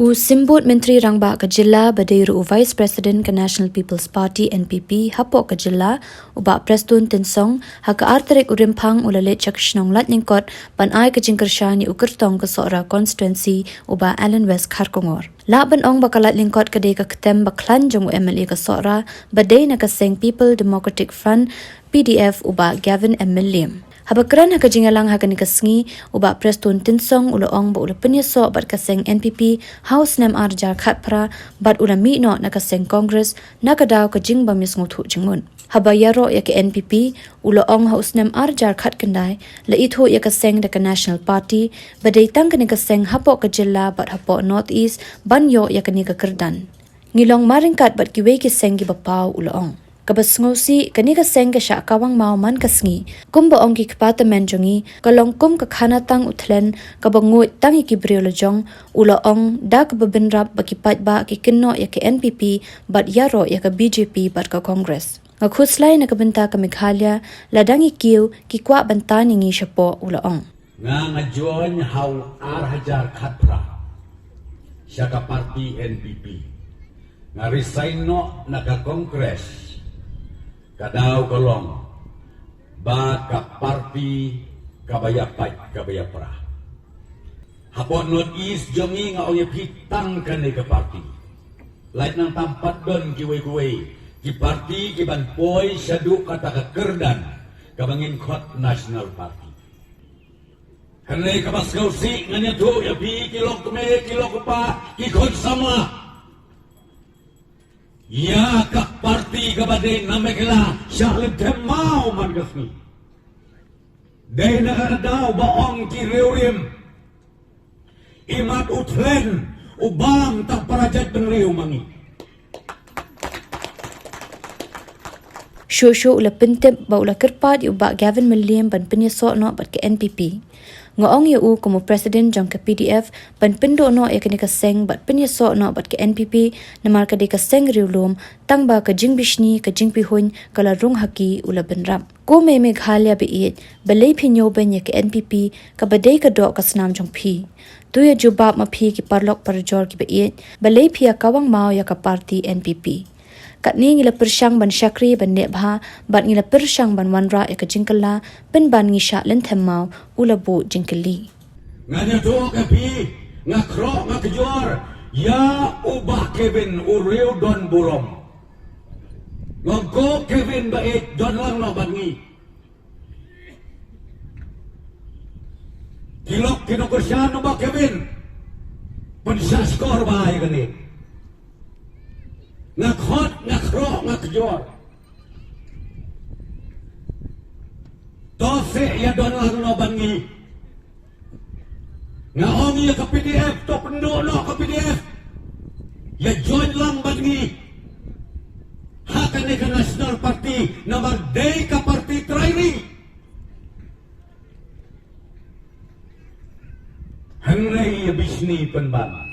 U simbut Menteri Rangba ke Jilla badai ru Vice President ke National People's Party NPP hapok ke Jilla uba Prestone Tynsong haka arterik urimpang ulale chakshnong lat ningkot ban ai ke jingkershan ni ukertong ke sora constituency uba Allen West Kharkongor. La ban ong bakalat lingkot kedai ke ketem baklan jong MLA ke sora badai na kaseng People Democratic Front PDF uba Gavin Mylliem. Habakran haka jingalang haka ni kasngi uba Prestone Tynsong ula ong ba ula Pynïasoh bat kaseng NPP House nem arjar khatpra bat ula mi no na kaseng Congress na kadaw ka jing ba mis nguthu jingun. Haba yaro ya ke NPP ula ong House nem arjar khat kendai la itho ya kaseng da ka National Party badai tang ka ni kaseng hapok ka Jilla bat hapok North East banyo ya ka ni ka Kerdan. Ngilong maringkat bat kiwe kiseng ki bapaw ula ong. Kabas ngosi kani ka seng ka sya kawang mau man kasngi kumba ong ki kpata menjongi kalong kum ka khana tang uthlen kabangut tang ki briolojong ula ong da ka babinrap bakipat ba ki kinno ya ke NPP bat yaro ya ka BJP bat ka Congress ngakhuslay na kabenta ka Meghalaya ladangi kiw ki kwa bantani ngi syapo ula ong nga ngajon haw hajar khatra sya ka party NPP nga resign no na ka Congress kadaw kolong ba ka party kabayapra hapon North East jongi nga oy pitang kan ka party lain nang tampat don kiwe-kiwe ki party ki banpoy syadu kata ka Kerdan kabangin khot National Party kanay kabaskaw si nganya do ya bi kilok me kilok pa ki khot sama ya kak parti kabade namekla syahlim temau man gasni day nakaradaw baong kiriurim imat utlen ubang tak parajat benriu mangi Shosho ula pintip ba ula Kyrpad uba Gavin Mylliem ban Pynïasoh no bat ke NPP ngoong yu kumu president jang ke PDF ban pindo no ya kini kaseng bat Pynïasoh no bat ke NPP namar ka de kaseng riulum tang ba ka jingbishni ka jingpihun kala rung haki ula benrap ko me Meghalaya biit balay pinyo ben ya ke NPP ka badai ka do ka snam jong phi tu ya jubab ma phi ki parlok parjor ki biit balay phia kawang mau ya ka party NPP kat ni ngila persyang ban syakri ban nebha bat ngila persyang ban wanra ya ka jingkala ben ban ngisha len themau ula bu jingkali nganya do ka pi ngakro ngakjor ya ubah Kevin ureu don burom ngoko Kevin bait don lang no bangi kilok kinokosyano ba Kevin pensya skor ba ay gani ngakhot ngakro ngakjor tose ya don lang no bangi ngaong ya ka PDF to pendo no ka PDF ya join lang bangi hakan ni ka National Party na magday ka party training hanray ya bisni panban